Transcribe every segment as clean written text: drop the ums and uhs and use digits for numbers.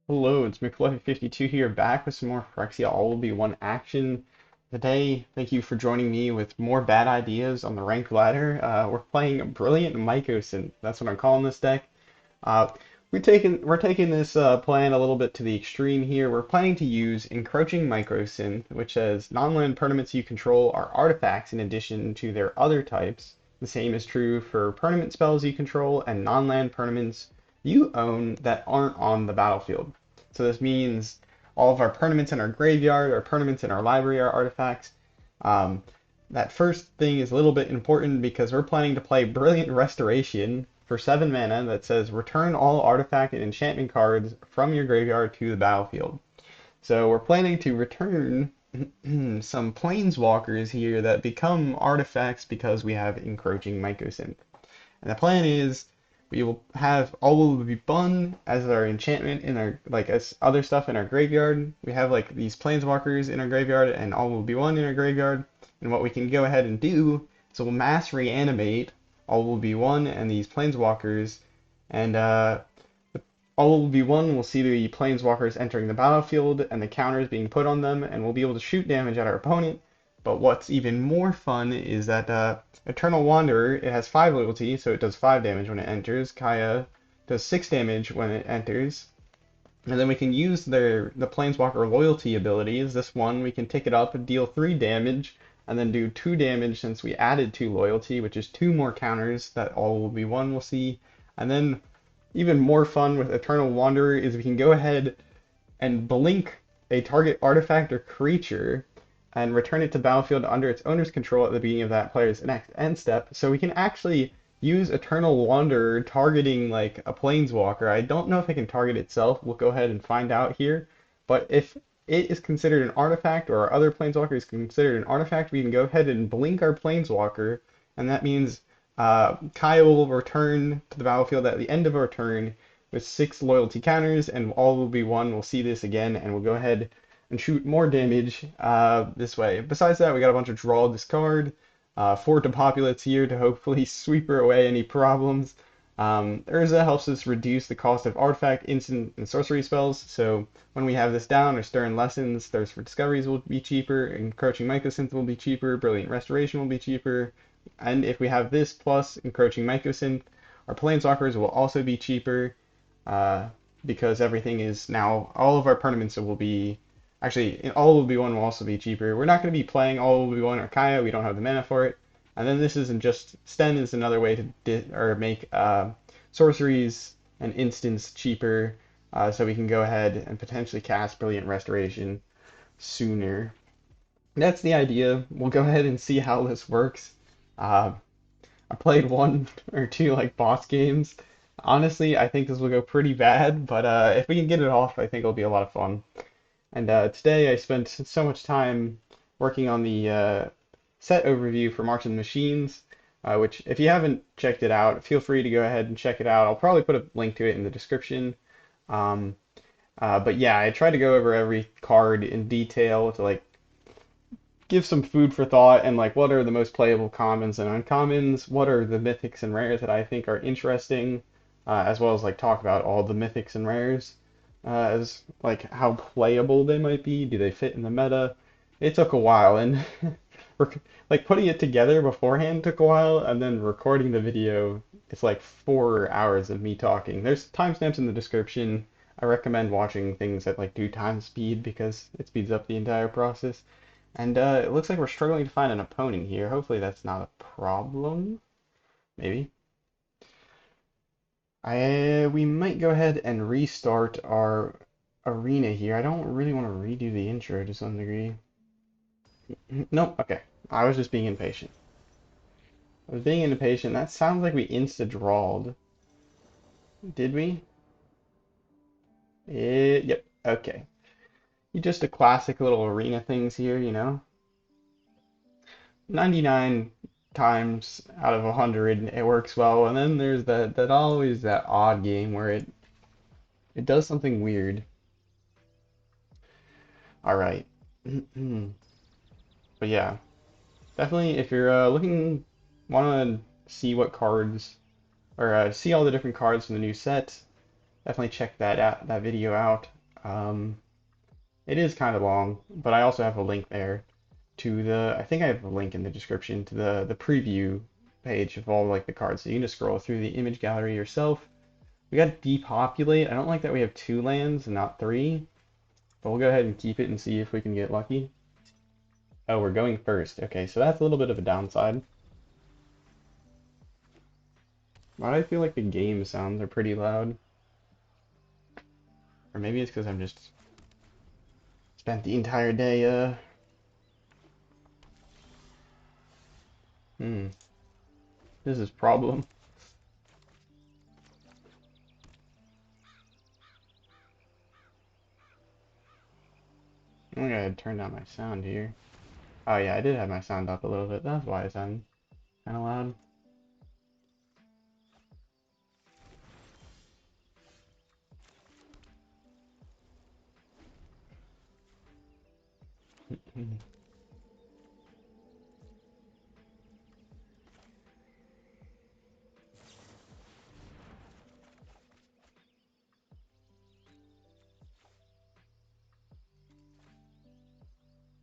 Hello, it's McFluffy52 here, back with some more Phyrexia All-Will-Be-One action. Today, thank you for joining me with more bad ideas on the ranked ladder. We're playing Brilliant Mycosynth. That's what I'm calling this deck. Uh, we're taking this plan a little bit to the extreme here. We're planning to use Encroaching Mycosynth, which says non-land permanents you control are artifacts in addition to their other types. The same is true for permanent spells you control and non-land permanents you own that aren't on the battlefield. So this means all of our permanents in our graveyard, our permanents in our library are artifacts. Um, that first thing is a little bit important because we're planning to play Brilliant Restoration for 7 mana that says return all artifact and enchantment cards from your graveyard to the battlefield. So we're planning to return some planeswalkers here that become artifacts because we have Encroaching Mycosynth. And the plan is we will have all will be bun as our enchantment in our like as other stuff in our graveyard. We have like these planeswalkers in our graveyard and all will be one in our graveyard. And what we can go ahead and do is we'll mass reanimate all will be one and these planeswalkers, and all will be one will see the planeswalkers entering the battlefield and the counters being put on them, and we'll be able to shoot damage at our opponent. But what's even more fun is that Eternal Wanderer, it has 5 loyalty, so it does 5 damage when it enters. Kaya does 6 damage when it enters. And then we can use the Planeswalker loyalty abilities. This one, we can tick it up and deal 3 damage, and then do 2 damage since we added 2 loyalty, which is 2 more counters that all will be one will see. And then even more fun with Eternal Wanderer is we can go ahead and blink a target artifact or creature and return it to battlefield under its owner's control at the beginning of that player's next end step. So we can actually use Eternal Wanderer targeting like a planeswalker. I don't know if it can target itself. We'll go ahead and find out here. But if it is considered an artifact or our other planeswalker is considered an artifact, we can go ahead and blink our planeswalker, and that means Kaya will return to the battlefield at the end of our turn with 6 loyalty counters, and all will be one. We'll see this again, and we'll go ahead and shoot more damage this way. Besides that, we got a bunch of draw discard, 4 Depopulates here to hopefully sweeper away any problems. Urza helps us reduce the cost of artifact, instant, and sorcery spells, so when we have this down, our Stern Lessons, Thirst for Discoveries will be cheaper, Encroaching Mycosynth will be cheaper, Brilliant Restoration will be cheaper, and if we have this plus Encroaching Mycosynth, our Planeswalkers will also be cheaper, uh, because everything is now, all of our permanents will be, actually, all will be one will also be cheaper. We're not going to be playing all will be one or Kaya, we don't have the mana for it. And then this isn't just, Sten is another way to make sorceries and instants cheaper, so we can go ahead and potentially cast Brilliant Restoration sooner. That's the idea. We'll go ahead and see how this works. Uh, I played one or two like boss games. Honestly, I think this will go pretty bad, but if we can get it off, I think it'll be a lot of fun. And today I spent so much time working on the set overview for March of the Machines, which if you haven't checked it out, feel free to go ahead and check it out. I'll probably put a link to it in the description. Um, but yeah, I tried to go over every card in detail to like give some food for thought and like what are the most playable commons and uncommons, what are the mythics and rares that I think are interesting, as well as like talk about all the mythics and rares, as like how playable they might be, do they fit in the meta. It took a while, and like putting it together beforehand took a while, and then recording the video, it's like 4 hours of me talking. There's timestamps in the description. I recommend watching things at like 2 times speed because it speeds up the entire process. And it looks like we're struggling to find an opponent here. Hopefully that's not a problem. Maybe. We might go ahead and restart our arena here. I don't really want to redo the intro to some degree. Nope, okay. I was just being impatient. I was being impatient. That sounds like we insta-drawled. Did we? Yep, okay. Just a classic little arena things here, you know? 99 times out of 100 it works well, and then there's that always that odd game where it does something weird. All right. But yeah, definitely if you're looking want to see what cards or see all the different cards from the new set, definitely check that video out. Um, it is kind of long, but I also have a link there to I think I have a link in the description to the preview page of all like the cards. So you can just scroll through the image gallery yourself. We got Depopulate. I don't like that we have 2 lands and not 3, but we'll go ahead and keep it and see if we can get lucky. Oh, we're going first. Okay, so that's a little bit of a downside. Why do I feel like the game sounds are pretty loud? Or maybe it's because I'm just spent the entire day, hmm, this is problem. I'm gonna turn down my sound here. Oh yeah, I did have my sound up a little bit. That's why it sounded kind of loud.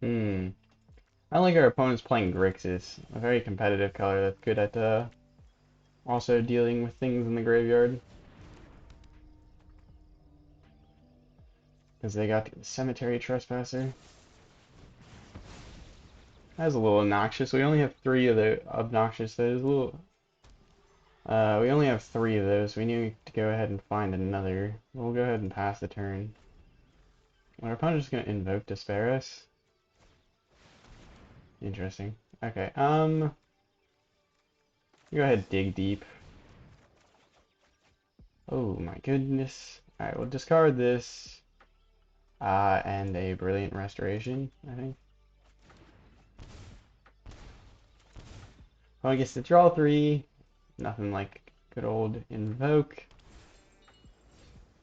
Hmm. I like our opponents playing Grixis, a very competitive color that's good at also dealing with things in the graveyard. Because they got the Cemetery Trespasser. That's a little obnoxious. We only have 3 of the obnoxious. That is a little. We only have 3 of those. We need to go ahead and find another. We'll go ahead and pass the turn. Our opponent's just gonna invoke Despair us. Interesting. Okay. Go ahead, dig deep. Oh my goodness. All right, we'll discard this. And a Brilliant Restoration, I think. Well, I guess to draw 3. Nothing like good old Invoke.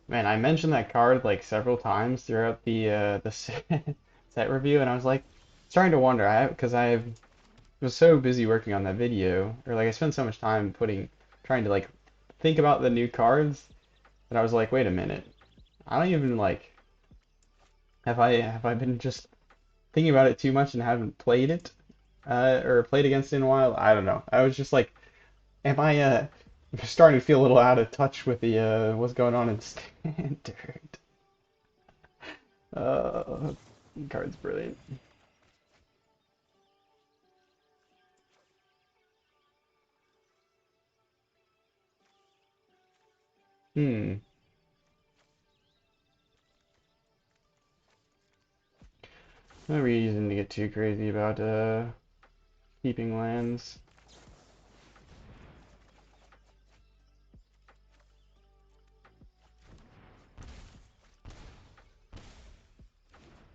Man, I mentioned that card like several times throughout the set review, and I was like starting to wonder. Because I was so busy working on that video, or like I spent so much time trying to like think about the new cards that I was like, wait a minute, I don't even like have I been just thinking about it too much and haven't played it, or played against it in a while? I don't know. I was just like, am I starting to feel a little out of touch with the what's going on in standard? Uh, card's brilliant. Hmm. No reason to get too crazy about keeping lands.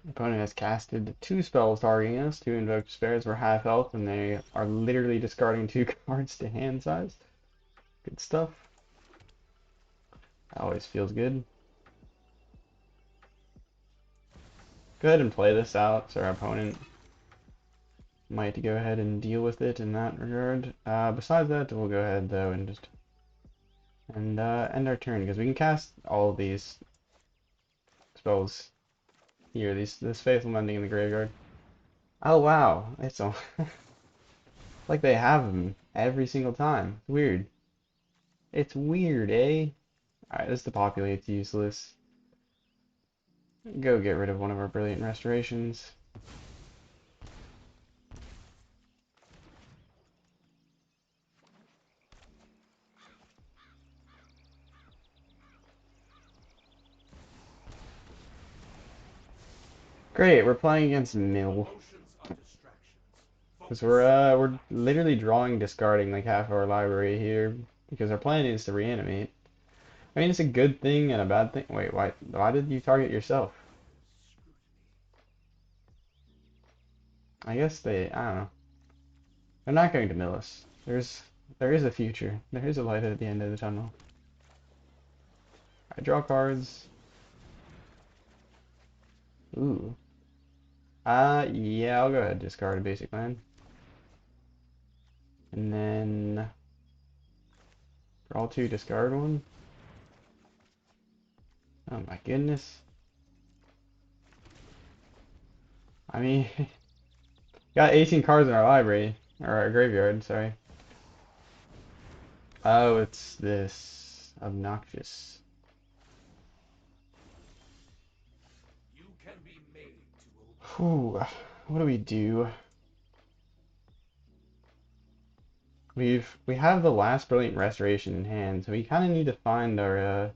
Opponent has casted 2 spells targeting us. 2 invoked spares were half health, and they are literally discarding 2 cards to hand size. Good stuff. Always feels good. Go ahead and play this out, so our opponent might go ahead and deal with it in that regard. Besides that, we'll go ahead though and just end our turn because we can cast all of these spells here. This Faithful Mending in the graveyard. Oh wow, it's all like they have them every single time. Weird. It's weird, eh? Alright, this Depopulate's useless. Go get rid of one of our Brilliant Restorations. Great, we're playing against Mill. Because we're literally drawing, discarding like half our library here. Because our plan is to reanimate. I mean, it's a good thing and a bad thing. Wait, why did you target yourself? I guess I don't know. They're not going to mill us. There is a future. There is a light at the end of the tunnel. I draw cards. Ooh. Yeah, I'll go ahead and discard a basic land. And then draw 2, discard 1. Oh my goodness. I mean, got 18 cards in our library, or our graveyard, sorry. Oh, it's this obnoxious. Whew, what do we do? We have the last Brilliant Restoration in hand, so we kind of need to find our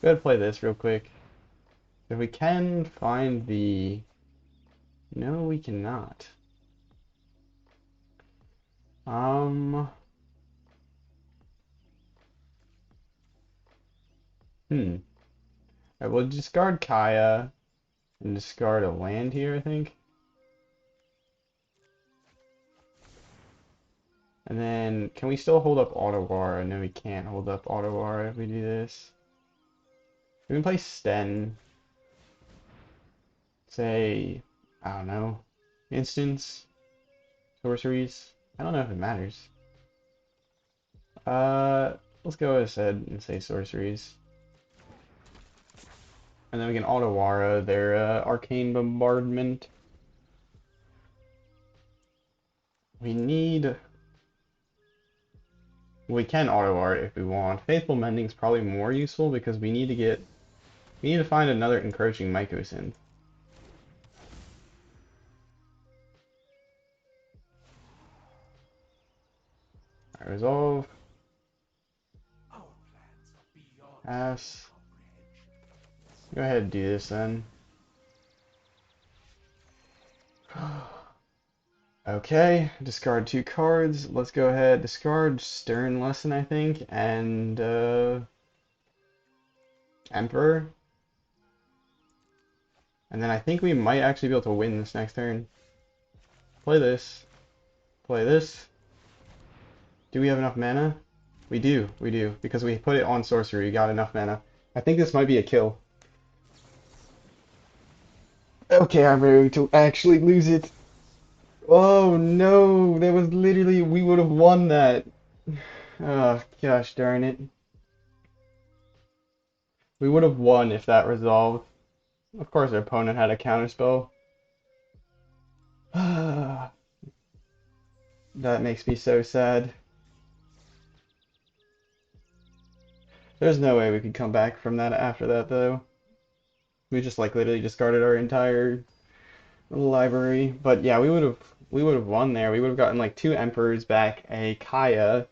go ahead and play this real quick. If we can find the no, we cannot. Um, hmm. I will discard Kaya and discard a land here, I think. And then, can we still hold up Otawara? No, we can't hold up Otawara if we do this. We can play Sten. Say, I don't know, instants, sorceries. I don't know if it matters. Let's go ahead and say sorceries. And then we can Otawara their Arcane Bombardment. We need... We can Otawara if we want. Faithful Mending is probably more useful because we need to get... We need to find another Encroaching Mycosynth. Alright, resolve. Pass. Go ahead and do this then. Okay, discard 2 cards. Let's go ahead, discard Stern Lesson, I think, and Emperor. And then I think we might actually be able to win this next turn. Play this. Play this. Do we have enough mana? We do, because we put it on sorcery, we got enough mana. I think this might be a kill. Okay, I'm ready to actually lose it. Oh no, that was literally, we would have won that. Oh gosh darn it. We would have won if that resolved. Of course our opponent had a counterspell. That makes me so sad. There's no way we could come back from that after that though. We just like literally discarded our entire library. But yeah, we would have won there. We would have gotten like 2 Emperors back, a Kaya.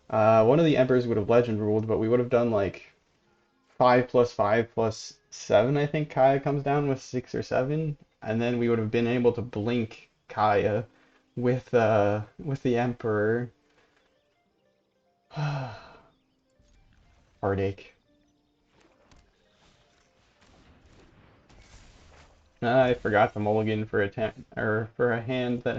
One of the Emperors would have legend ruled, but we would have done like 5 plus 5 plus 7, I think Kaya comes down with 6 or 7. And then we would have been able to blink Kaya with the Emperor. Heartache. I forgot the mulligan for for a hand that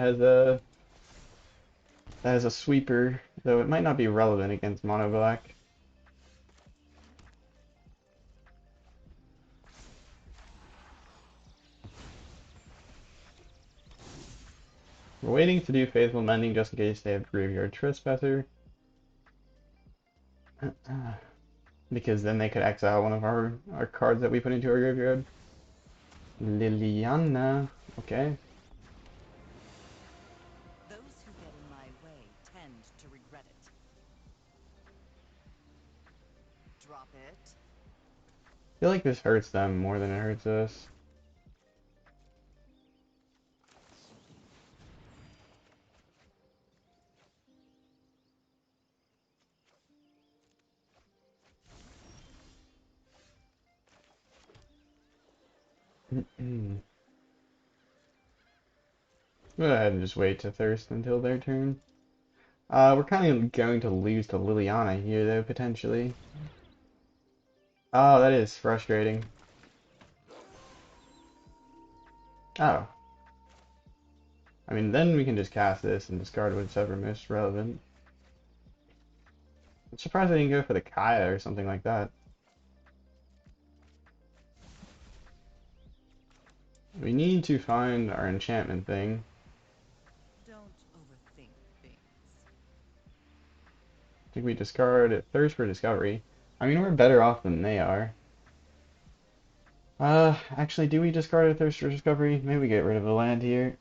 has a sweeper, though it might not be relevant against mono black. We're waiting to do Faithful Mending just in case they have Graveyard Trespasser. Because then they could exile one of our cards that we put into our graveyard. Liliana. Okay. Those who get in my way tend to regret it. Drop it. I feel like this hurts them more than it hurts us. Go ahead and just wait to thirst until their turn. We're kind of going to lose to Liliana here, though, potentially. Oh, that is frustrating. Oh. I mean, then we can just cast this and discard whichever most relevant. I'm surprised I didn't go for the Kaya or something like that. We need to find our enchantment thing. Don't overthink things. I think we discard it. Thirst for discovery. I mean, we're better off than they are. Actually, do we discard a Thirst for Discovery? Maybe we get rid of the land here.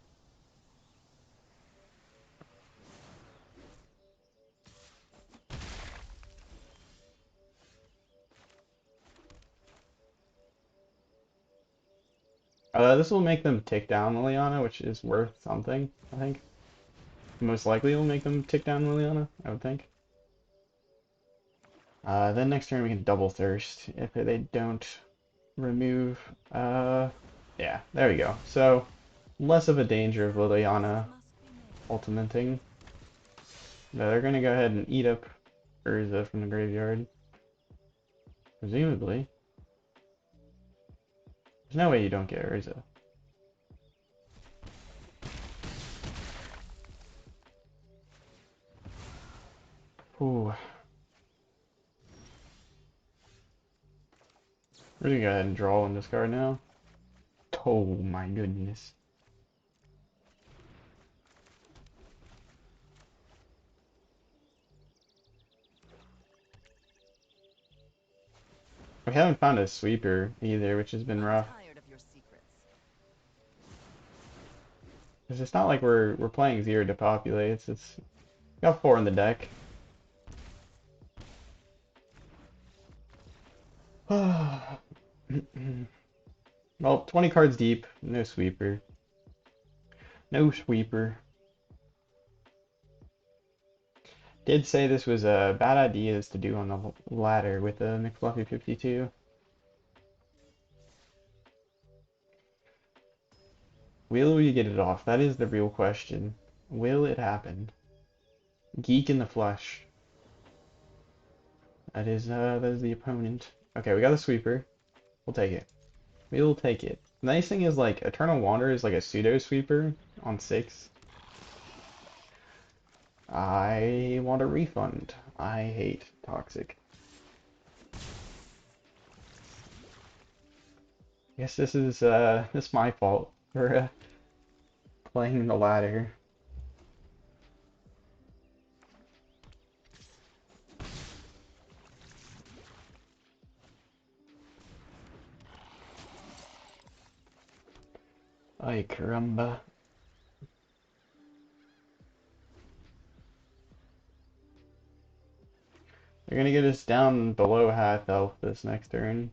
This will make them tick down Liliana, which is worth something, I think. Most likely it will make them tick down Liliana, I would think. Then next turn we can double Thirst if they don't remove. Yeah, there we go. So, less of a danger of Liliana ultimating. No, they're gonna go ahead and eat up Urza from the graveyard. Presumably. There's no way you don't get Urza. Ooh. We're gonna go ahead and draw and discard now. Oh my goodness. We haven't found a sweeper either, which has been I'm rough. tired of your secrets. Because it's not like we're playing zero depopulates. It's got four in the deck. Well, 20 cards deep, no sweeper. No sweeper. Did say this was a bad idea to do on the ladder with the McFluffy 52. Will we get it off? That is the real question. Will it happen? Geek in the flesh. That is the opponent. Okay, we got a sweeper. We'll take it. We'll take it. The nice thing is like Eternal Wander is like a pseudo sweeper on 6. I want a refund. I hate Toxic. Guess this is my fault for playing the ladder. Ay caramba. They're gonna get us down below half health this next turn.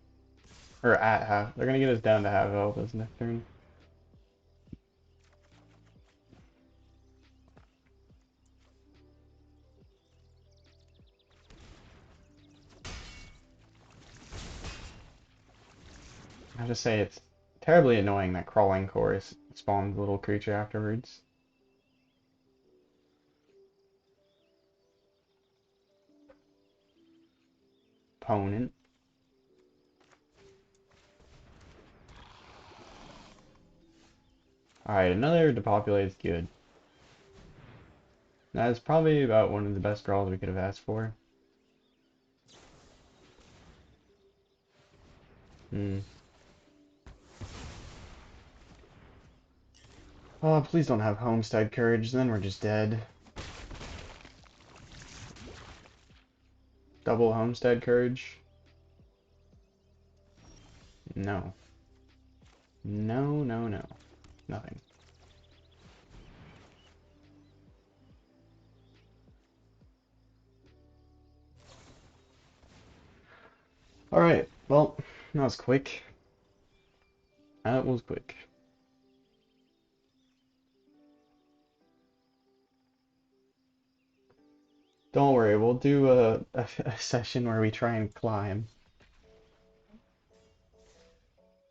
Or at half. They're gonna get us down to half health this next turn. I have to say it's terribly annoying that crawling chorus spawns a little creature afterwards. Opponent. Alright, another Depopulate is good. That's probably about one of the best draws we could have asked for. Hmm. Oh, please don't have Homestead Courage, then we're just dead. Double Homestead Courage? No. No, no, no. Nothing. Alright, well, that was quick. That was quick. Don't worry, we'll do a session where we try and climb.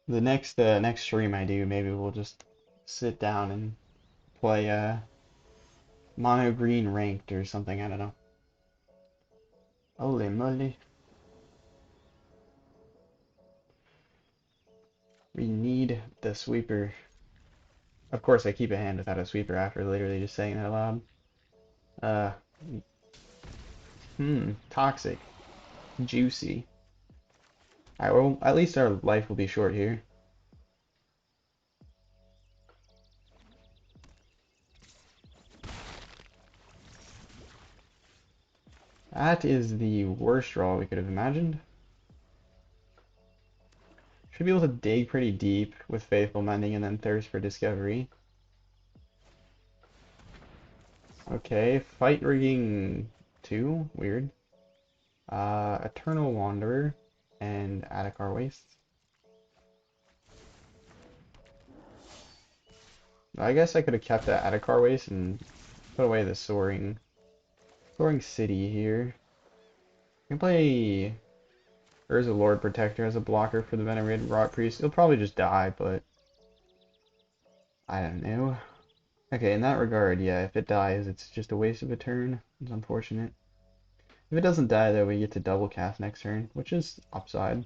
The next stream I do, maybe we'll just sit down and play mono green ranked or something, I don't know. Holy moly. We need the sweeper. Of course I keep a hand without a sweeper after literally just saying that aloud. Uh Toxic. Juicy. Alright, well at least our life will be short here. That is the worst draw we could have imagined. Should be able to dig pretty deep with Faithful Mending and then Thirst for Discovery. Okay, Fight Rigging 2, weird. Eternal Wanderer and Attakar Waste. I guess I could have kept that Attakar Waste and put away the Soaring City here. I can play Urza Lord Protector as a blocker for the Venerated Rot Priest. He'll probably just die, but I don't know. Okay, in that regard, yeah, if it dies, it's just a waste of a turn. It's unfortunate. If it doesn't die, though, we get to double cast next turn, which is upside. We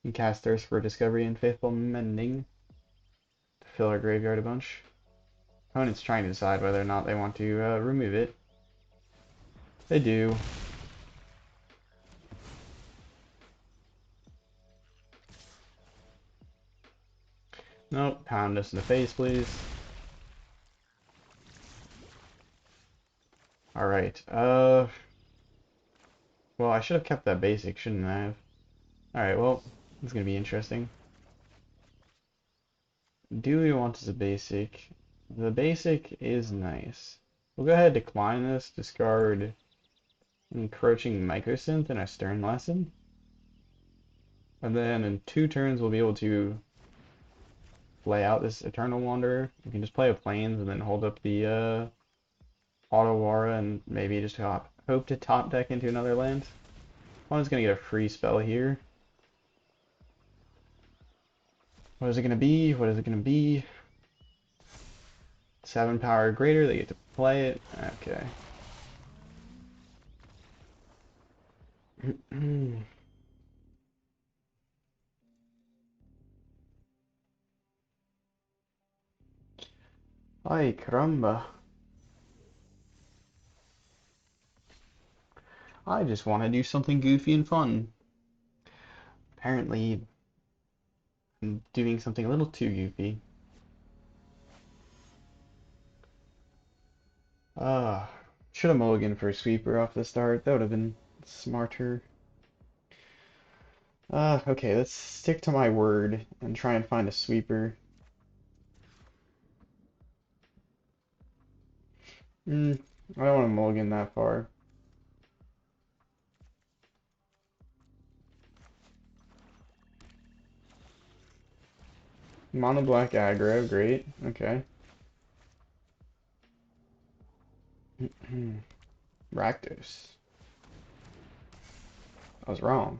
can cast Thirst for Discovery and Faithful Mending to fill our graveyard a bunch. Opponent's trying to decide whether or not they want to remove it. They do. Nope, pound us in the face, please. Alright, well, I should have kept that basic, shouldn't I have? Alright, well, it's gonna be interesting. Do we want as a basic? The basic is nice. We'll go ahead and decline this, discard Encroaching Mycosynth and a Stern Lesson. And then in 2 turns we'll be able to lay out this Eternal Wanderer. We can just play a Plains and then hold up the Otawara and maybe just hope to top deck into another land. One's gonna get a free spell here. What is it gonna be? What is it gonna be? 7 power or greater, they get to play it. Okay. Ay, caramba. I just want to do something goofy and fun. Apparently, I'm doing something a little too goofy. Uh, should have mulliganed for a sweeper off the start. That would have been smarter. Okay, let's stick to my word and try and find a sweeper. I don't want to mulligan that far. Mono black aggro, great. Okay. Rakdos. I was wrong.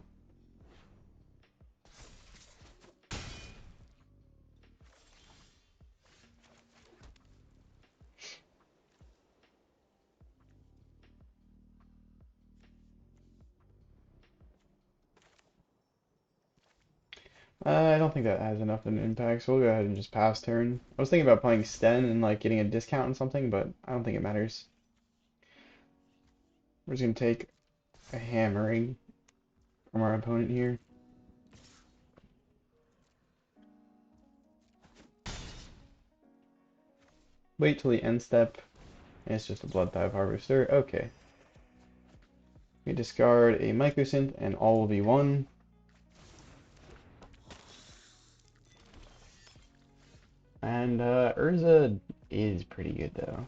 I don't think that has enough of an impact, so we'll go ahead and just pass turn. I was thinking about playing Sten and like getting a discount on something, but I don't think it matters. We're just gonna take a hammering from our opponent here. Wait till the end step. And it's just a blood type harvester. Okay. We discard a Mycosynth and all will be one. And Urza is pretty good though.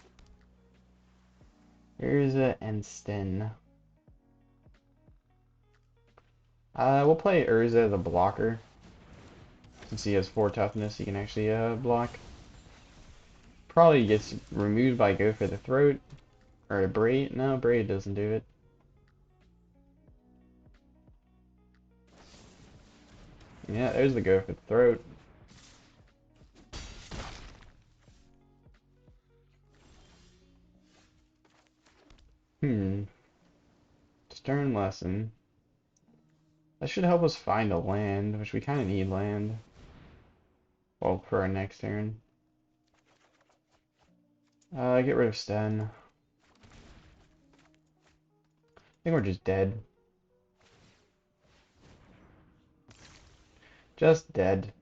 Urza and Sten. We'll play Urza as a blocker. Since he has 4 toughness, he can actually block. Probably gets removed by Go for the Throat. Or a Braid. No, Braid doesn't do it. Yeah, there's the Go for the Throat. Stern Lesson. That should help us find a land, which we kind of need land. Well, for our next turn. Get rid of Sten. I think we're just dead. Just dead.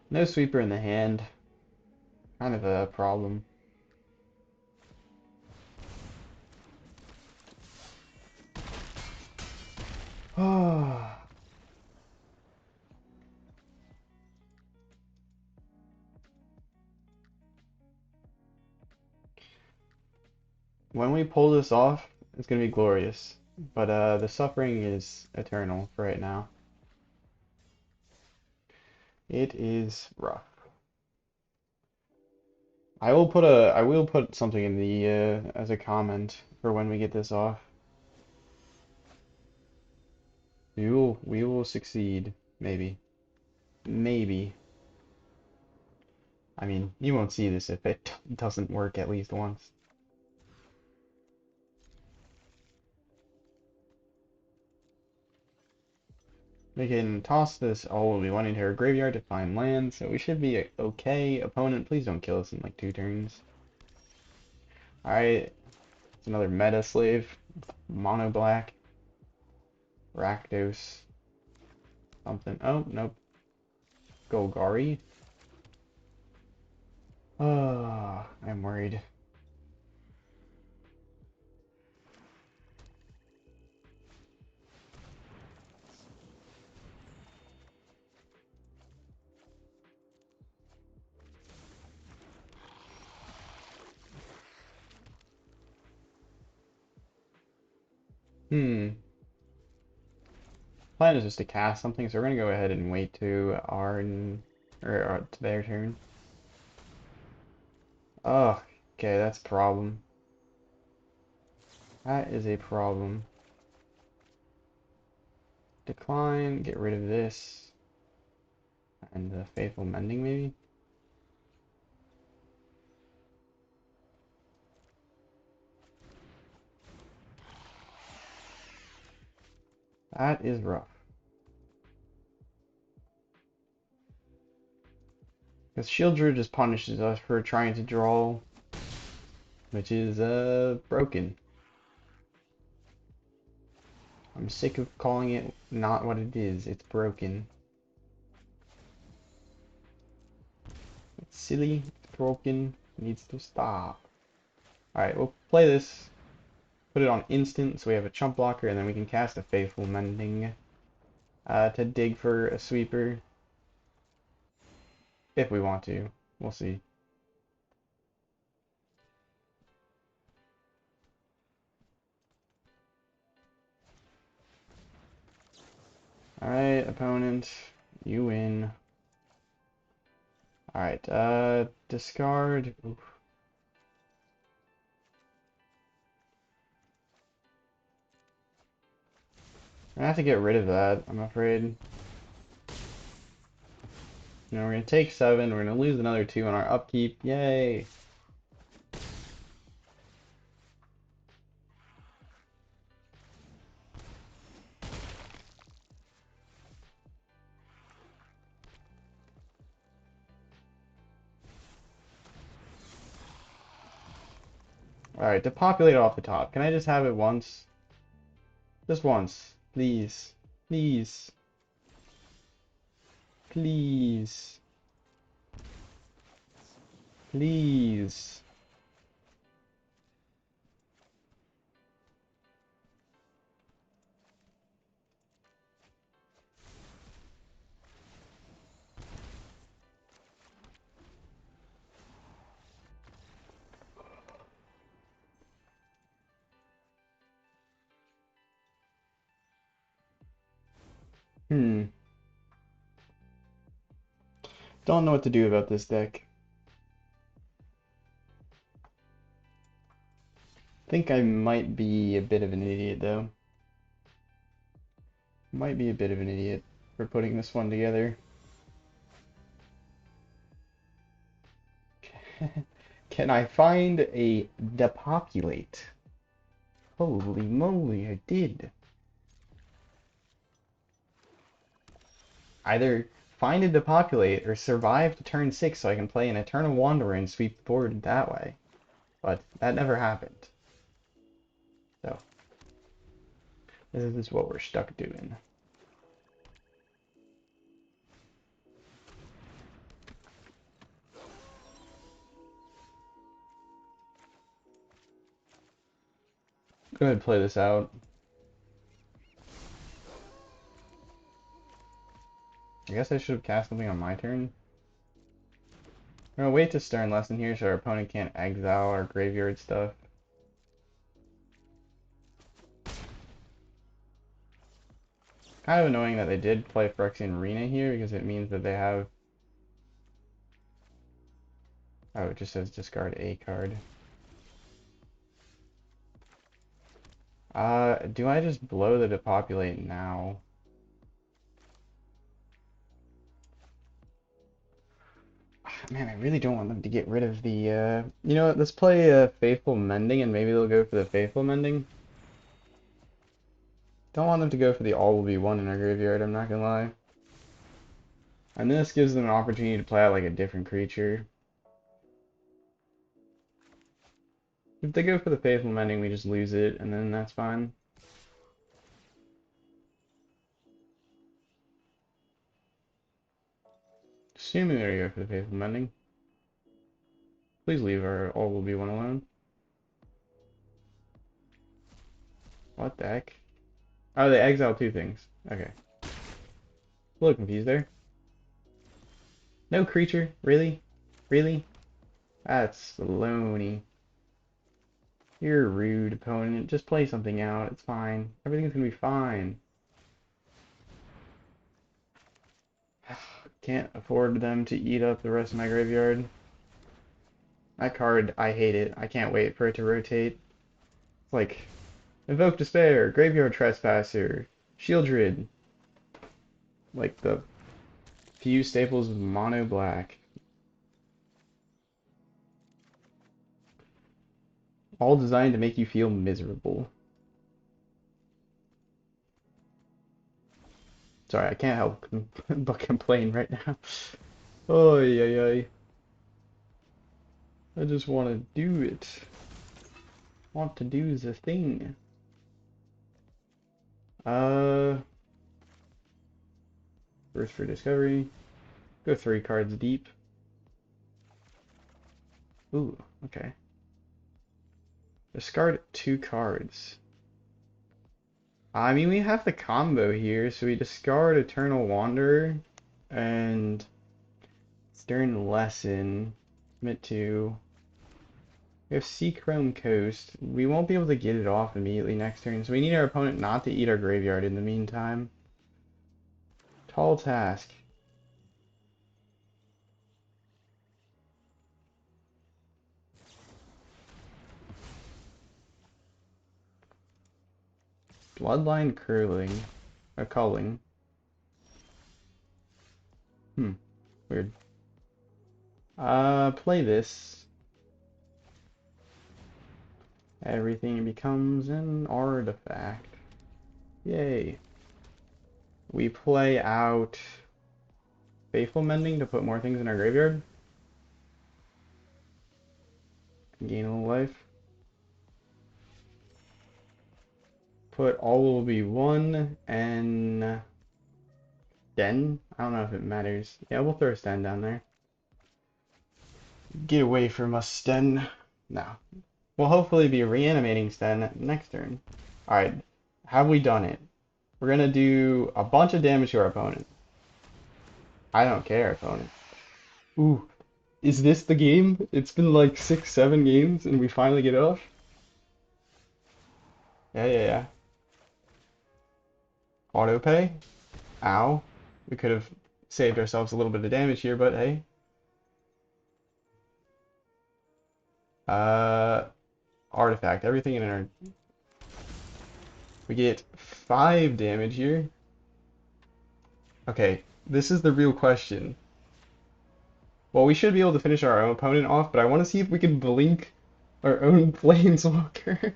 No sweeper in the hand. Kind of a problem. When we pull this off, it's gonna be glorious. But the suffering is eternal for right now. It is rough. I will put something in the as a comment for when we get this off. We will succeed, maybe. Maybe. I mean, you won't see this if it doesn't work at least once. We can toss this. Oh, we went into our graveyard to find land, so we should be okay. Opponent, please don't kill us in like 2 turns. Alright, it's another meta slave. Mono black. Rakdos. Something. Oh, nope. Golgari. Oh, I'm worried. Hmm. Plan is just to cast something, so we're gonna go ahead and wait to our or to their turn. Oh, okay, that's a problem. That is a problem. Decline, get rid of this, and the Faithful Mending maybe? That is rough. Because Shield Druid just punishes us for trying to draw, which is broken. I'm sick of calling it not what it is. It's broken. It's silly, it's broken, it needs to stop. Alright, we'll play this, put it on instant so we have a chump blocker, and then we can cast a Faithful Mending to dig for a sweeper. If we want to. We'll see. Alright, opponent, you win. Alright, discard. Oof. I'm gonna have to get rid of that, I'm afraid. You know, we're gonna take 7, we're gonna lose another 2 on our upkeep. Yay! Alright, depopulate off the top. Can I just have it once? Just once. Please. Please. Please. Please. Hmm. Don't know what to do about this deck. Think I might be a bit of an idiot though. Might be a bit of an idiot for putting this one together. Can I find a depopulate? Holy moly, I did. Either find a depopulate or survive to turn 6 so I can play an Eternal Wanderer and sweep the board that way. But that never happened. So, this is what we're stuck doing. Go ahead and play this out. I guess I should have cast something on my turn. I'm gonna wait to Stern Lesson here so our opponent can't exile our graveyard stuff. Kind of annoying that they did play Phyrexian Arena here because it means that they have... Oh, it just says discard a card. Do I just blow the Depopulate now? Man, I really don't want them to get rid of the, You know what, let's play Faithful Mending and maybe they'll go for the Faithful Mending. Don't want them to go for the all will be one in our graveyard, I'm not gonna lie. And this gives them an opportunity to play out like a different creature. If they go for the Faithful Mending, we just lose it, and then that's fine. Assuming they're gonna go for the Faithful Mending. Please leave our all will be one alone. What the heck? Oh, they exiled two things. Okay. A little confused there. No creature? Really? Really? That's baloney. You're a rude opponent. Just play something out. It's fine. Everything's gonna be fine. Can't afford them to eat up the rest of my graveyard. That card, I hate it. I can't wait for it to rotate. It's like Invoke Despair, Graveyard Trespasser, Shieldred. Like the few staples of mono black. All designed to make you feel miserable. Sorry, I can't help but complain right now. Oh, yeah. I just want to do it. Want to do the thing. First for discovery. Go 3 cards deep. Ooh, okay. Discard 2 cards. I mean, we have the combo here, so we discard Eternal Wanderer and Stern Lesson. Commit to. We have Seachrome Coast. We won't be able to get it off immediately next turn, so we need our opponent not to eat our graveyard in the meantime. Tall task. Bloodline Curling. Culling. Weird. Play this. Everything becomes an artifact. Yay. We play out Faithful Mending to put more things in our graveyard. Gain a little life. Put all will be one and Den. I don't know if it matters. Yeah, we'll throw a Sten down there. Get away from us, Sten. No. We'll hopefully be reanimating Sten next turn. Alright, have we done it? We're gonna do a bunch of damage to our opponent. I don't care, opponent. Ooh, is this the game? It's been like 6, 7 games and we finally get it off? Yeah. Auto pay? Ow. We could have saved ourselves a little bit of damage here, but hey. Artifact. Everything in our... We get 5 damage here. Okay, this is the real question. Well, we should be able to finish our own opponent off, but I want to see if we can blink our own planeswalker.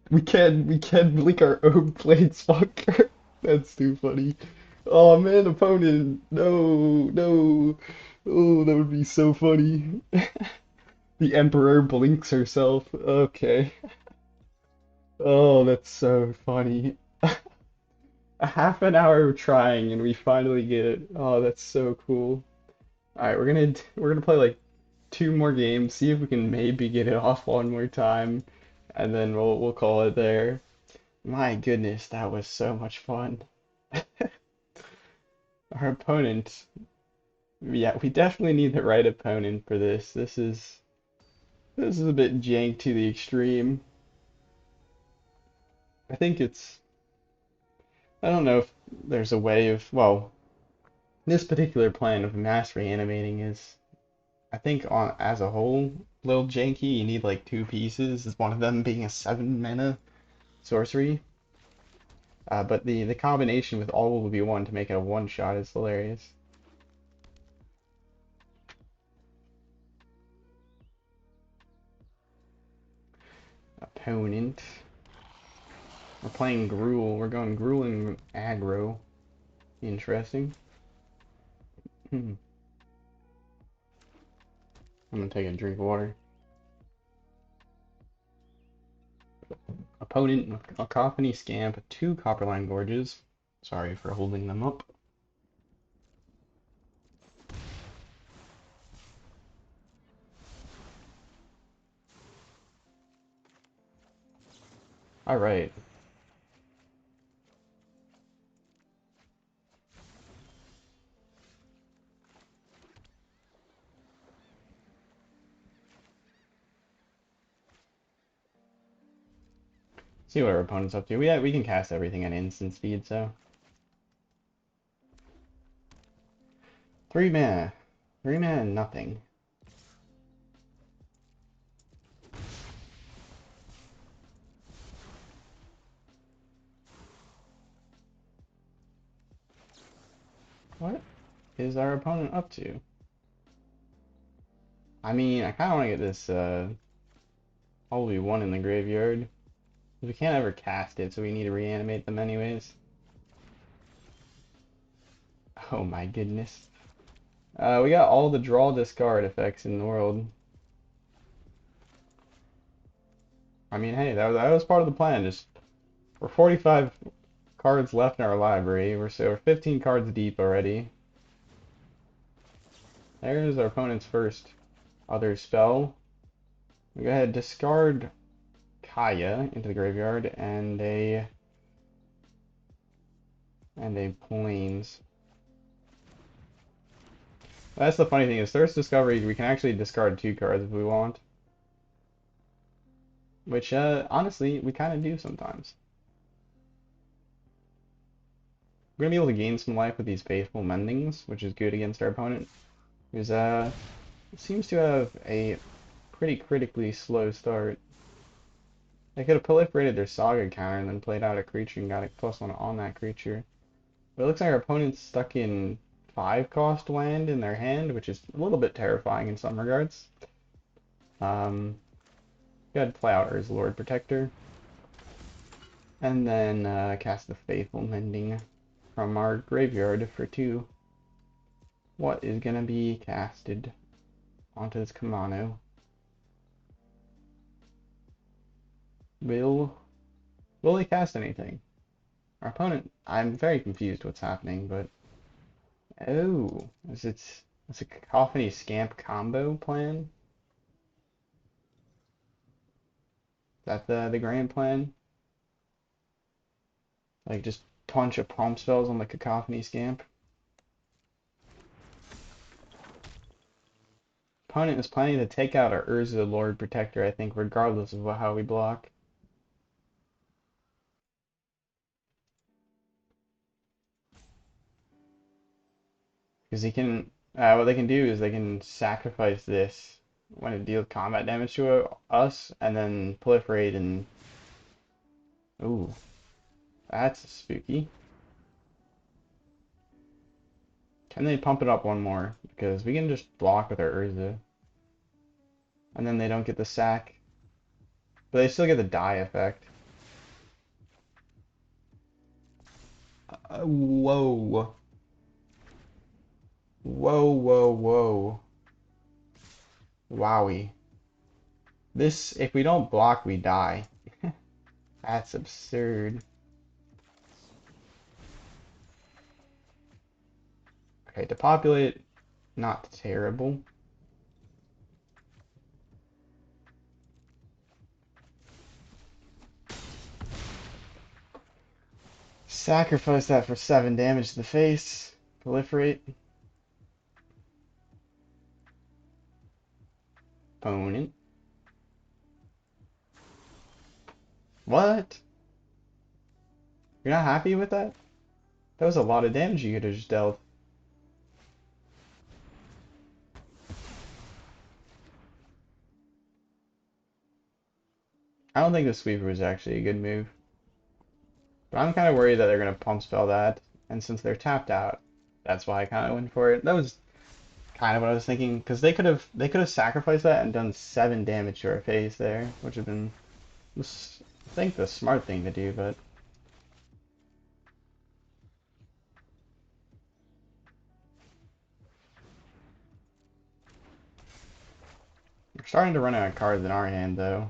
We can blink our own planeswalker. That's too funny. Oh man, opponent. No. Oh, that would be so funny. The Emperor blinks herself. Okay. Oh, that's so funny. A half an hour of trying and we finally get it. Oh, that's so cool. All right, we're gonna play like two more games, see if we can maybe get it off one more time, and then we'll call it there. My goodness, that was so much fun. Our opponent, yeah, we definitely need the right opponent for this. This is a bit jank to the extreme. I think I don't know if there's a way of, well, this particular plan of mass reanimating is, I think on as a whole, a little janky. You need like two pieces, one of them being a 7 mana sorcery. But the combination with all will be one to make it a one shot is hilarious. Opponent. We're playing Gruul. We're going grueling aggro. Interesting. I'm gonna take a drink of water. Opponent, a Cacophony Scamp, two Copperline Gorges. Sorry for holding them up. Alright. See what our opponent's up to. We can cast everything at instant speed, so. 3 mana. 3 mana, nothing. What is our opponent up to? I mean, I kind of want to get this probably one in the graveyard. We can't ever cast it, so we need to reanimate them anyways. Oh my goodness. We got all the draw discard effects in the world. I mean, hey, that was part of the plan. Just we're 45 cards left in our library. We're 15 cards deep already. There's our opponent's first other spell. We go ahead, discard Kaya into the graveyard and a plains. That's the funny thing is Thirst Discovery, we can actually discard two cards if we want. Which, honestly, we kind of do sometimes. We're going to be able to gain some life with these Faithful Mendings, which is good against our opponent. Because, it seems to have a pretty critically slow start. They could have proliferated their Saga counter and then played out a creature and got a +1 on that creature. But it looks like our opponent's stuck in 5-cost land in their hand, which is a little bit terrifying in some regards. Go ahead, play out Urza's Lord Protector. And then cast the Faithful Mending from our graveyard for 2. What is going to be casted onto this Kamano? Will they cast anything? Our opponent, I'm very confused what's happening, but oh, it's a Cacophony Scamp combo plan? Is that the grand plan? Like just punch a palm spells on the Cacophony Scamp? Opponent is planning to take out our Urza Lord Protector, I think, regardless of how we block. Because he can, what they can do is they can sacrifice this when it deals combat damage to us, and then proliferate and, ooh, that's spooky. Can they pump it up one more? Because we can just block with our Urza, and then they don't get the sack, but they still get the die effect. Whoa. Whoa. Wowie. This, if we don't block, we die. That's absurd. Okay, Depopulate, not terrible. Sacrifice that for 7 damage to the face. Proliferate. Opponent. What? You're not happy with that? That was a lot of damage you could have just dealt. I don't think the sweeper was actually a good move. But I'm kind of worried that they're going to pump spell that. And since they're tapped out, that's why I kind of went for it. That was kind of what I was thinking. Because they could have sacrificed that and done 7 damage to our face there. Which would have been, I think, the smart thing to do. But we're starting to run out of cards in our hand, though.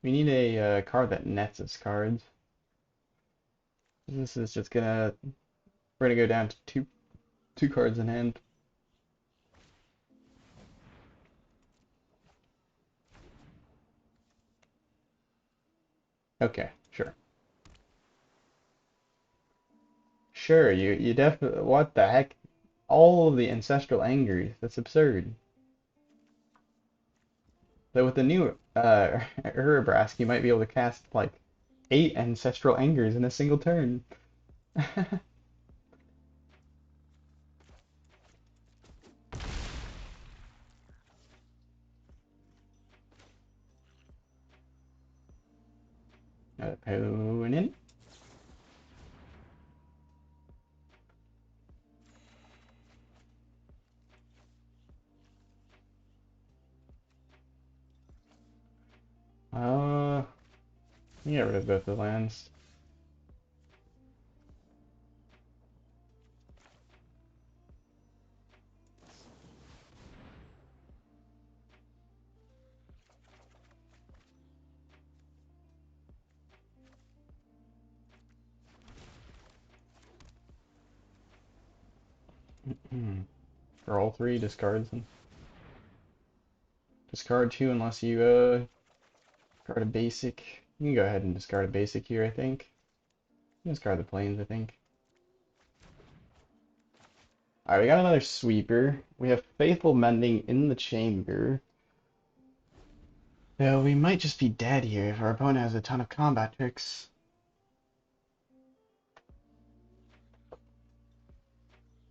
We need a card that nets its cards. This is just gonna we're gonna go down to two cards in hand. Okay, sure. Sure, you definitely what the heck? All of the ancestral angers. That's absurd. Though with the new Urabrask, you might be able to cast like 8 ancestral angers in a single turn. Opponent. Uh, get rid of both the lands. For all 3, discards them. Discard 2 unless you discard a basic. You can go ahead and discard a basic here, I think. Discard the planes, I think. Alright, we got another sweeper. We have Faithful Mending in the chamber. So we might just be dead here if our opponent has a ton of combat tricks.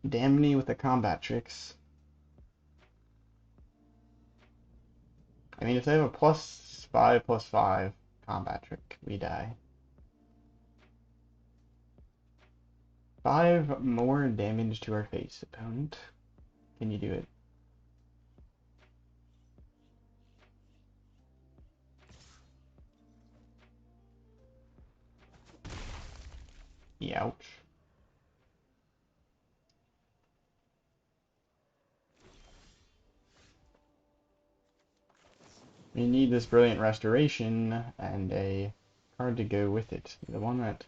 Damn me with the combat tricks. I mean, if they have a +5/+5 combat trick, we die. 5 more damage to our face, opponent. Can you do it? Ouch. We need this Brilliant Restoration and a card to go with it. The one that...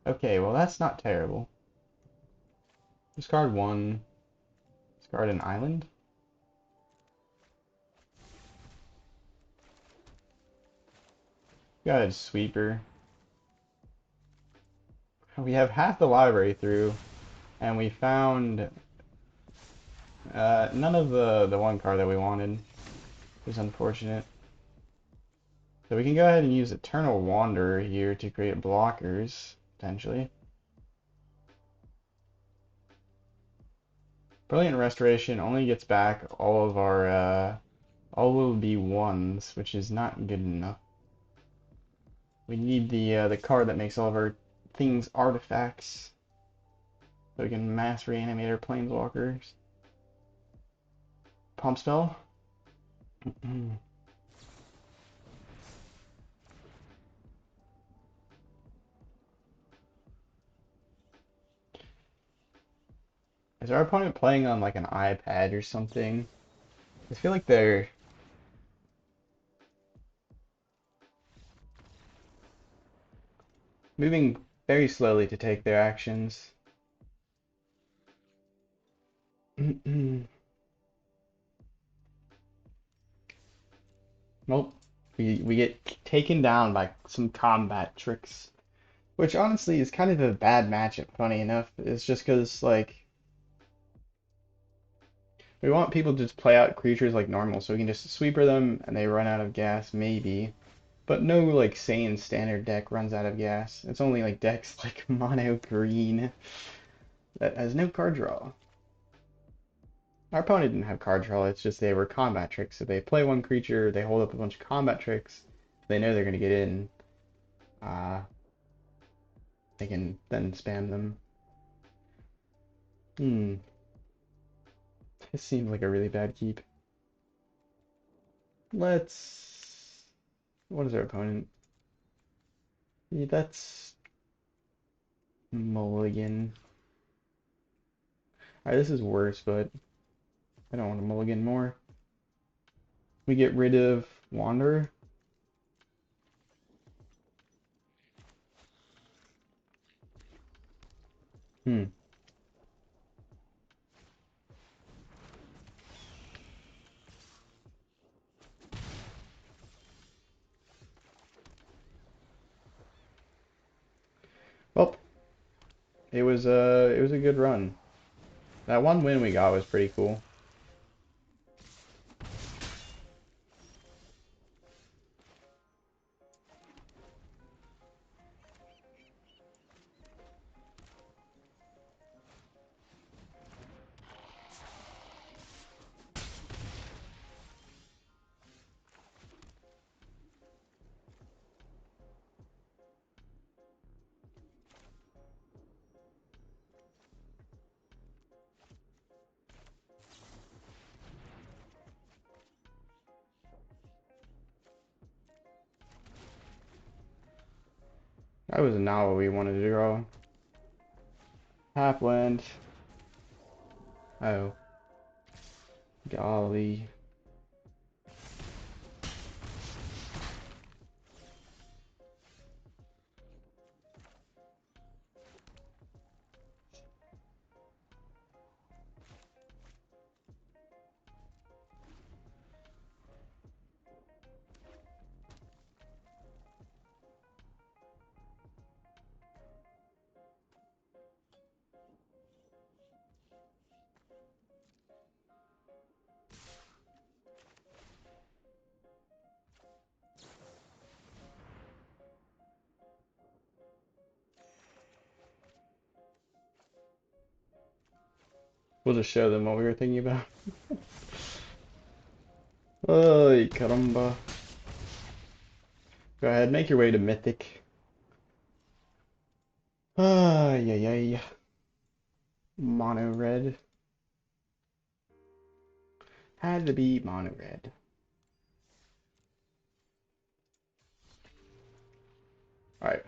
Okay, well that's not terrible. Discard 1. Discard an island. Got a sweeper. We have half the library through, and we found none of the one card that we wanted. It was unfortunate. So we can go ahead and use Eternal Wanderer here to create blockers, potentially. Brilliant Restoration only gets back all of our, all will be ones, which is not good enough. We need the card that makes all of our things artifacts, so we can mass reanimate our planeswalkers. Pump spell. Is our opponent playing on like an iPad or something? I feel like they're moving very slowly to take their actions. Nope. We get taken down by some combat tricks. Which honestly is kind of a bad matchup, funny enough. It's just because, like, we want people to just play out creatures like normal, so we can just sweeper them and they run out of gas, maybe. But no, like, sane standard deck runs out of gas. It's only, like, decks like Mono Green that has no card draw. Our opponent didn't have card draw, it's just they were combat tricks. So they play one creature, they hold up a bunch of combat tricks, they know they're going to get in. Uh, they can then spam them. Hmm, this seems like a really bad keep. Let's... What is our opponent? Yeah, that's mulligan. Alright, this is worse, but I don't want to mulligan more. We get rid of Wanderer. Hmm. Well, it was a good run. That one win we got was pretty cool. That was not what we wanted to draw. Halfland. Oh, golly. We'll just show them what we were thinking about. Ay, caramba. Go ahead, make your way to Mythic. Ay, ay, ay. Mono red. Had to be mono red. Alright.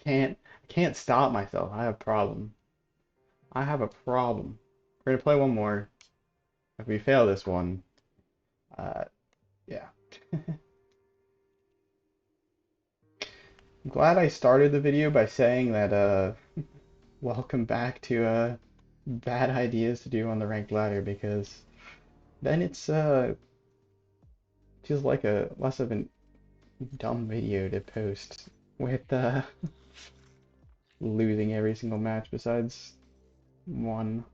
I can't stop myself. I have a problem. I have a problem. We're gonna play one more. If we fail this one, uh, yeah. I'm glad I started the video by saying that, welcome back to, bad ideas to do on the ranked ladder, because then it's, feels like a less of a dumb video to post with, losing every single match besides one.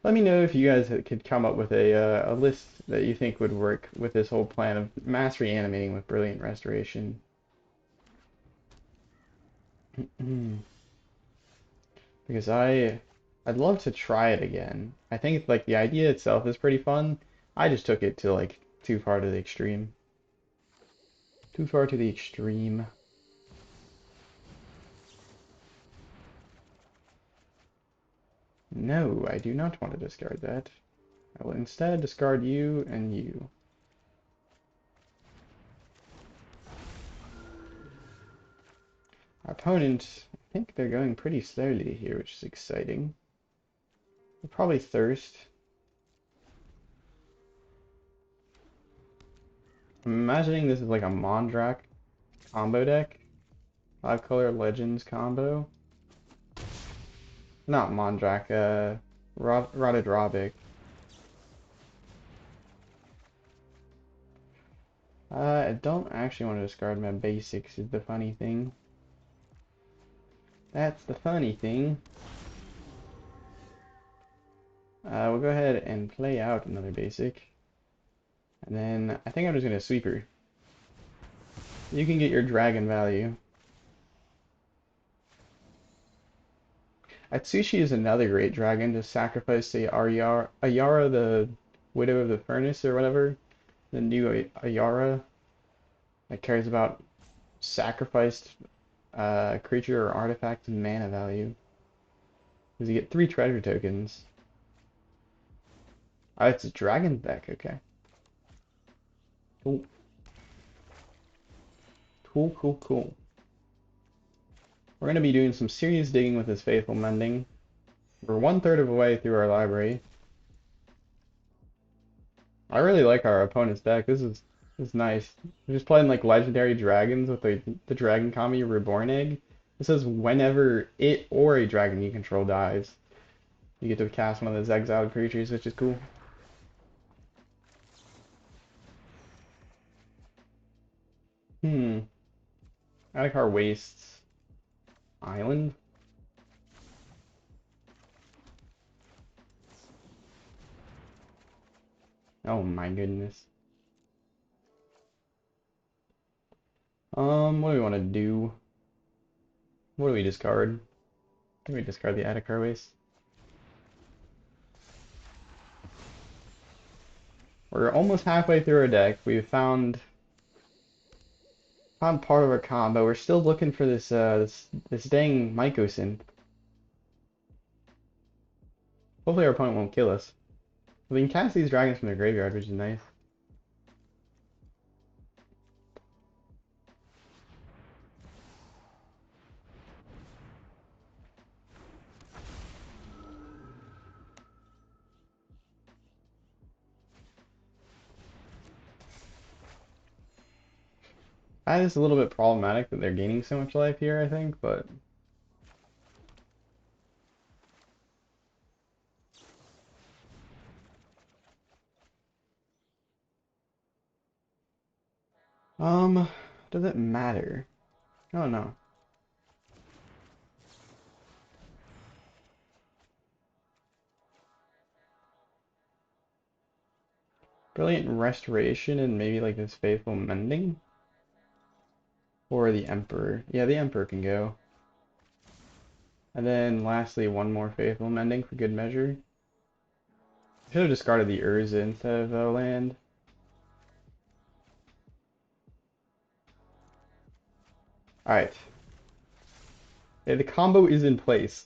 Let me know if you guys could come up with a list that you think would work with this whole plan of mass reanimating with Brilliant Restoration. Because I'd love to try it again. I think like the idea itself is pretty fun. I just took it to like too far to the extreme. Too far to the extreme. No, I do not want to discard that. I will instead discard you and you. Our opponent, I think they're going pretty slowly here, which is exciting. They'll probably thirst. I'm imagining this is like a Mondrak combo deck. 5-color Legends combo. Not Mondrak, Rotted Robic. I don't actually want to discard my basics is the funny thing. That's the funny thing. We'll go ahead and play out another basic. And then I think I'm just going to sweeper. You can get your dragon value. Atsushi is another great dragon to sacrifice the Ayara, the Widow of the Furnace or whatever. The new Ayara that cares about sacrificed creature or artifact and mana value. Because you get 3 treasure tokens. Oh, it's a dragon deck, okay. Cool. Cool, cool, cool. We're going to be doing some serious digging with this Faithful Mending. We're 1/3 of the way through our library. I really like our opponent's deck. This is nice. We're just playing like legendary dragons with the dragon kami Reborn Egg. It says whenever it or a dragon you control dies, you get to cast one of those exiled creatures, which is cool. Adhikar Wastes Island. Oh my goodness. What do we want to do? What do we discard? I think we discard the Adhikar Waste. We're almost halfway through our deck. We've found part of our combo. We're still looking for this dang Mycosynth. Hopefully our opponent won't kill us. We can cast these dragons from their graveyard, which is nice. That is a little bit problematic that they're gaining so much life here, I think, but um, does it matter? Oh no. Brilliant Restoration and maybe like this Faithful Mending? Or the Emperor. Yeah, the Emperor can go. And then lastly, one more Faithful Mending for good measure. Should have discarded the Urza instead of land. Alright. Okay, the combo is in place.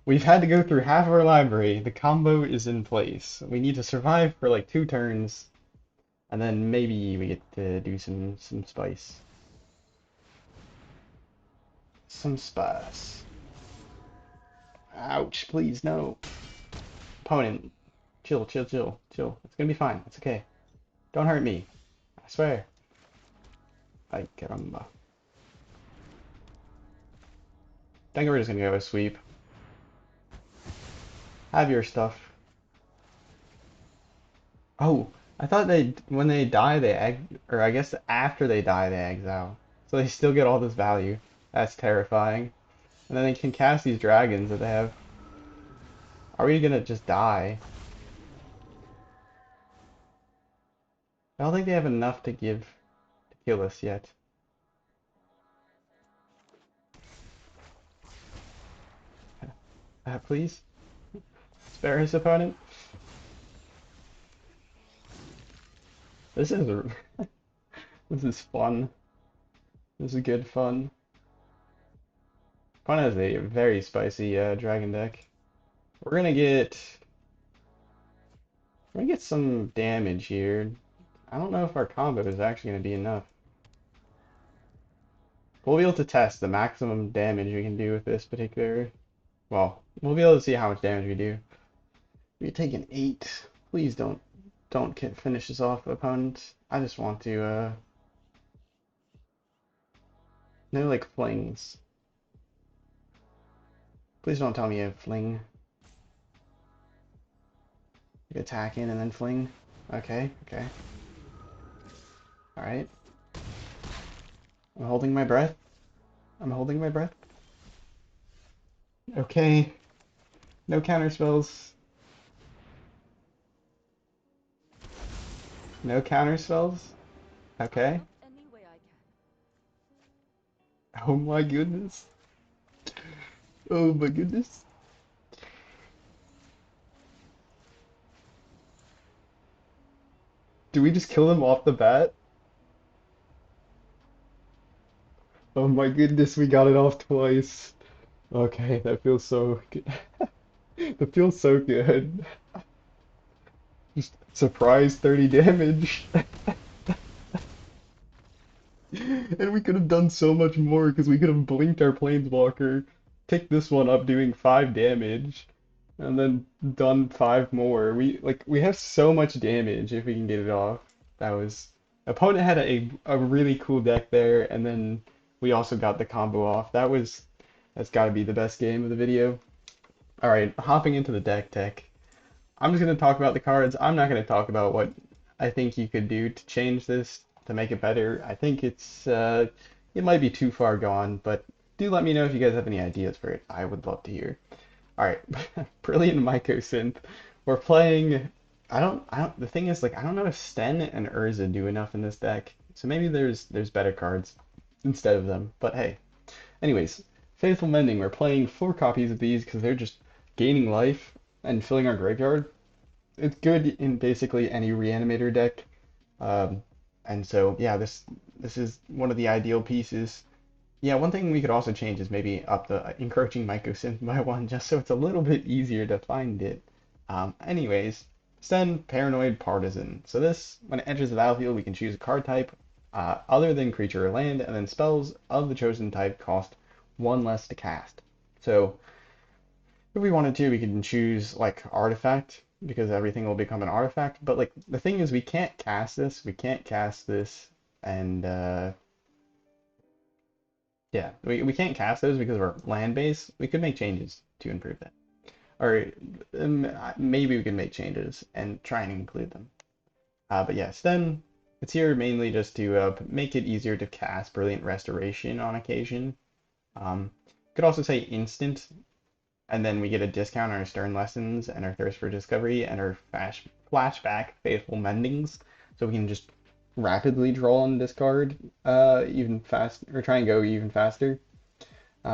We've had to go through half of our library. The combo is in place. We need to survive for like 2 turns. And then maybe we get to do some spice. Some spice. Ouch, please, no. Opponent, chill, chill, chill, chill. It's gonna be fine. It's okay. Don't hurt me. I swear. Ay, caramba. I think we're just gonna go with sweep. Have your stuff. Oh, I thought when they die, or I guess after they die, they exile. So they still get all this value. That's terrifying. And then they can cast these dragons that they have. Are we gonna just die? I don't think they have enough to kill us yet. Please? Spare his opponent? This is this is fun. This is good fun. Opponent has a very spicy dragon deck. We're gonna get some damage here. I don't know if our combo is actually gonna be enough. We'll be able to test the maximum damage we can do with this particular. Well, we'll be able to see how much damage we do. We take an 8. Please don't finish this off, opponent. I just want to no like flings. Please don't tell me you have fling. Like attack in and then fling. Okay, okay. Alright. I'm holding my breath. I'm holding my breath. Okay. No counter spells. No counter spells. Okay. Help any way I can. Oh my goodness. Oh my goodness. Do we just kill them off the bat? Oh my goodness, we got it off twice. Okay, that feels so good. That feels so good. Just surprise 30 damage. And we could have done so much more because we could have blinked our planeswalker, picked this one up doing 5 damage, and then done 5 more. We have so much damage if we can get it off. That was opponent had a really cool deck there, and then we also got the combo off. That's got to be the best game of the video. All right, hopping into the deck tech. I'm just going to talk about the cards. I'm not going to talk about what I think you could do to change this to make it better. I think it might be too far gone, but do let me know if you guys have any ideas for it. I would love to hear. All right, Brilliant Mycosynth. We're playing. The thing is, like, I don't know if Sten and Urza do enough in this deck, so maybe there's better cards instead of them. But hey, anyways, Faithful Mending. We're playing 4 copies of these because they're just gaining life and filling our graveyard. It's good in basically any reanimator deck. Um, and so yeah, this is one of the ideal pieces. Yeah, one thing we could also change is maybe up the encroaching mycosynth by 1, just so it's a little bit easier to find it. Anyways, send Paranoid Partisan. So this, when it enters the battlefield, we can choose a card type other than creature or land, and then spells of the chosen type cost 1 less to cast. So if we wanted to, we can choose like artifact because everything will become an artifact. But like the thing is, we can't cast this. We can't cast this, and yeah, we can't cast those because we're land based. We could make changes to improve that, or maybe we can make changes and try and include them. But yes, then it's here mainly just to make it easier to cast Brilliant Restoration on occasion. Could also say instant and then we get a discount on our Stern Lessons and our Thirst for Discovery and our flashback Faithful Mendings, so we can just rapidly draw and discard even fast or try and go even faster.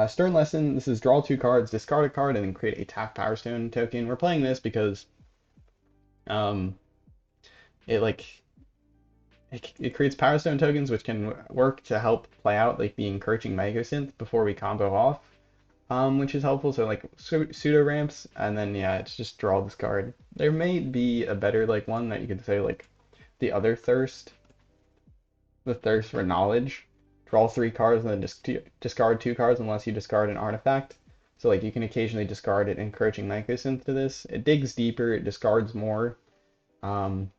Stern Lesson, this is draw 2 cards, discard a card, and then create a tap Power Stone token. We're playing this because um, it like it creates Power Stone tokens which can work to help play out like the Encroaching Mycosynth before we combo off. Which is helpful. So like pseudo ramps, and then yeah, it's just draw this card. There may be a better like one that you could say like the other thirst, the thirst for knowledge. Draw 3 cards and then just discard 2 cards unless you discard an artifact. So like you can occasionally discard it, encroaching mycosynth to this. It digs deeper, it discards more. Um,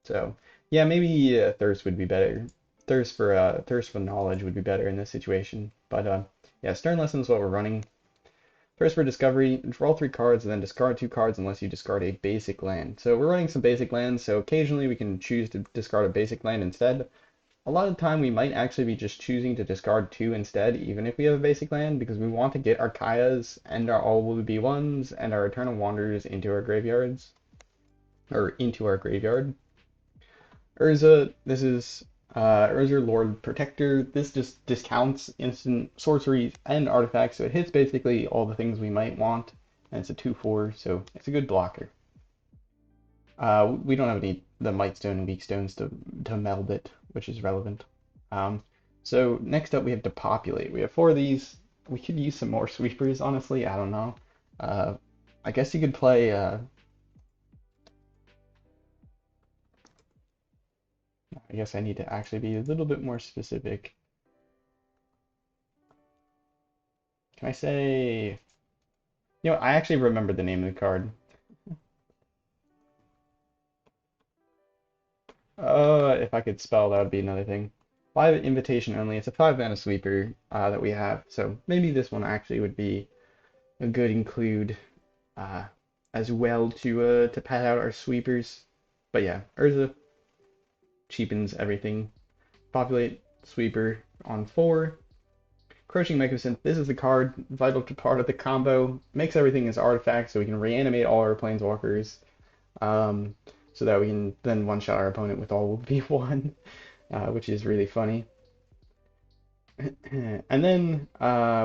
so yeah, maybe thirst would be better. Thirst for knowledge would be better in this situation. But yeah, Stern Lesson is what we're running. First for discovery, draw 3 cards and then discard 2 cards unless you discard a basic land. So we're running some basic lands, so occasionally we can choose to discard a basic land instead. A lot of the time we might actually be just choosing to discard 2 instead, even if we have a basic land, because we want to get our Kayas and our All Will Be Ones and our Eternal Wanderers into our graveyards, or into our graveyard. Urza, this is Urza Lord Protector. This just discounts instant sorceries and artifacts, so it hits basically all the things we might want, and it's a 2/4, so it's a good blocker. We don't have any the Might Stone and Weak Stones to meld it, which is relevant. Um, so next up we have Depopulate. We have 4 of these. We could use some more sweepers, honestly. I don't know. Uh, I guess you could play. I guess I need to actually be a little bit more specific. Can I say? I actually remember the name of the card. If I could spell, that would be another thing. 5 invitation only. It's a 5 mana sweeper that we have. So maybe this one actually would be a good include uh, as well to pad out our sweepers. But yeah, Urza cheapens everything. Populate sweeper on 4. Encroaching Mycosynth, this is the card, vital to part of the combo, makes everything as artifacts so we can reanimate all our planeswalkers, um, so that we can then one-shot our opponent with all V1, which is really funny. And then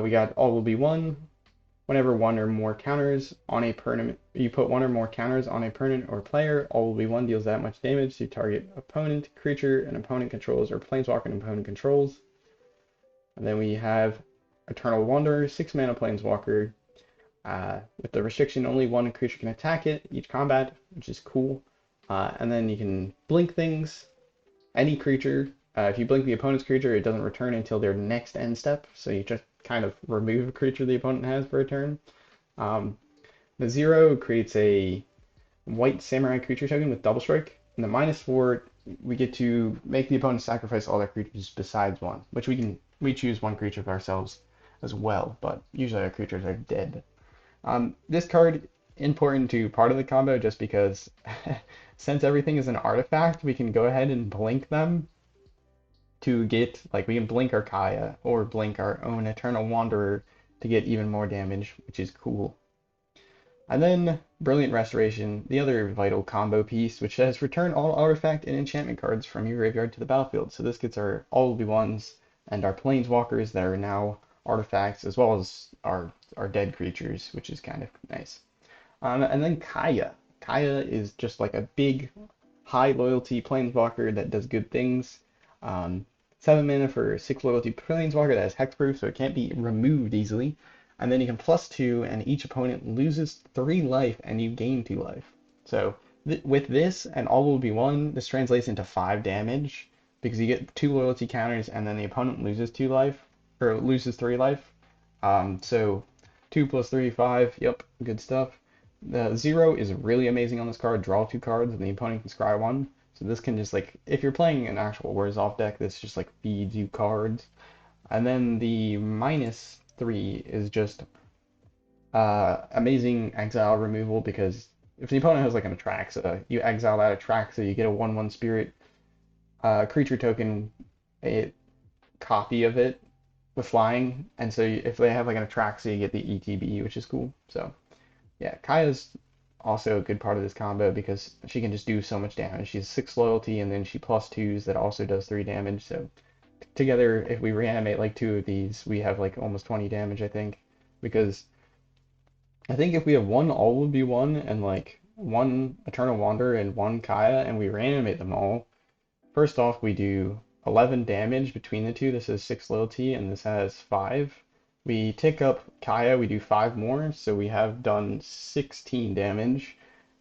we got all will be one. Whenever one or more counters on a permanent, you put one or more counters on a permanent or player, all will be one deals that much damage to target opponent, creature, an opponent controls, or planeswalker an opponent controls. And then we have Eternal Wanderer, 6 mana planeswalker. With the restriction, only one creature can attack it each combat, which is cool. And then you can blink things. Any creature, if you blink the opponent's creature, it doesn't return until their next end step. So you just kind of remove a creature the opponent has for a turn. Um, the 0 creates a white samurai creature token with double strike. And the -4, we get to make the opponent sacrifice all their creatures besides one, which we choose one creature for ourselves as well, but usually our creatures are dead. This card important to part of the combo just because since everything is an artifact, we can go ahead and blink them to get, like, we can blink our Kaya or blink our own Eternal Wanderer to get even more damage, which is cool. And then Brilliant Restoration, the other vital combo piece, which says return all artifact and enchantment cards from your graveyard to the battlefield. So this gets our all the ones and our planeswalkers that are now artifacts, as well as our dead creatures, which is kind of nice. And then Kaya. Kaya is just like a big, high loyalty planeswalker that does good things. 7 mana for 6 loyalty planeswalker that has hexproof, so it can't be removed easily. And then you can +2, and each opponent loses 3 life, and you gain 2 life. So with this, and all will be one, this translates into 5 damage, because you get 2 loyalty counters, and then the opponent loses 2 life, or loses 3 life. So 2 + 3, 5, yep, good stuff. The 0 is really amazing on this card, draw 2 cards, and the opponent can scry 1. So this can just, like, if you're playing an actual Resolve deck, this just like feeds you cards. And then the -3 is just amazing exile removal, because if the opponent has like an Atraxa, you exile that Atraxa, you get a 1/1 spirit creature token, a copy of it with flying, and so if they have like an Atraxa, you get the ETB, which is cool. So yeah, Kaya's also a good part of this combo because she can just do so much damage. She's 6 loyalty, and then she +2s that also does 3 damage. So together, if we reanimate like 2 of these, we have like almost 20 damage, I think. Because I think if we have one all would be one, and like one Eternal Wanderer and one Kaya, and we reanimate them all, first off, we do 11 damage between the two. This is 6 loyalty, and this has 5. We tick up Kaya, we do 5 more, so we have done 16 damage.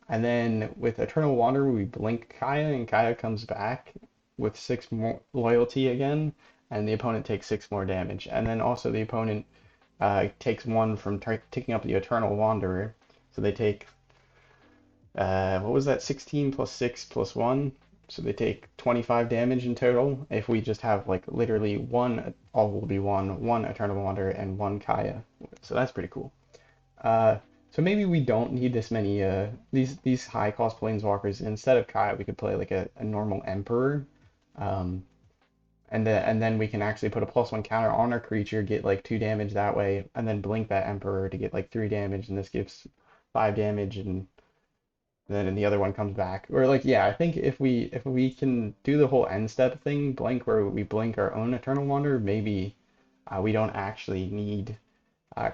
And then with Eternal Wanderer, we blink Kaya, and Kaya comes back with 6 more loyalty again, and the opponent takes 6 more damage. And then also the opponent takes 1 from ticking up the Eternal Wanderer, so they take, what was that, 16 + 6 + 1? So they take 25 damage in total. If we just have like literally one, all will be one Eternal Wanderer, and one Kaya. So that's pretty cool. So maybe we don't need this many these high cost planeswalkers. Instead of Kaya, we could play like a normal Emperor, um, and then we can actually put a +1 counter on our creature, get like 2 damage that way, and then blink that Emperor to get like 3 damage, and this gives 5 damage, and then the other one comes back. Or like, yeah, I think if we can do the whole end step thing, blink, where we blink our own Eternal Wanderer, maybe we don't actually need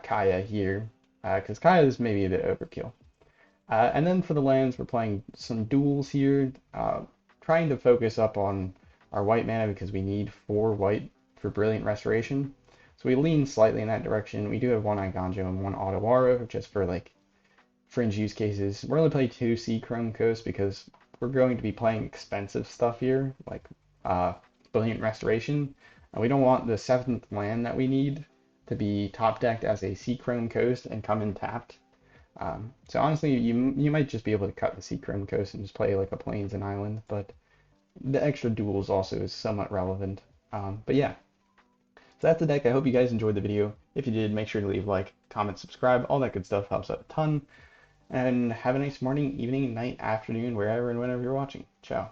Kaya here, because Kaya is maybe a bit overkill. And then for the lands, we're playing some duels here, trying to focus up on our white mana because we need 4 white for Brilliant Restoration. So we lean slightly in that direction. We do have 1 Iganjo and 1 Otawara, just for like fringe use cases. We're only playing 2 Sea Chrome Coast because we're going to be playing expensive stuff here, like Brilliant Restoration, and we don't want the 7th land that we need to be top decked as a Sea Chrome Coast and come in tapped. So honestly, you might just be able to cut the Sea Chrome Coast and just play like a Plains and Island, but the extra duels also is somewhat relevant. But yeah, so that's the deck. I hope you guys enjoyed the video. If you did, make sure to leave a like, comment, subscribe. All that good stuff helps out a ton. And have a nice morning, evening, night, afternoon, wherever and whenever you're watching. Ciao.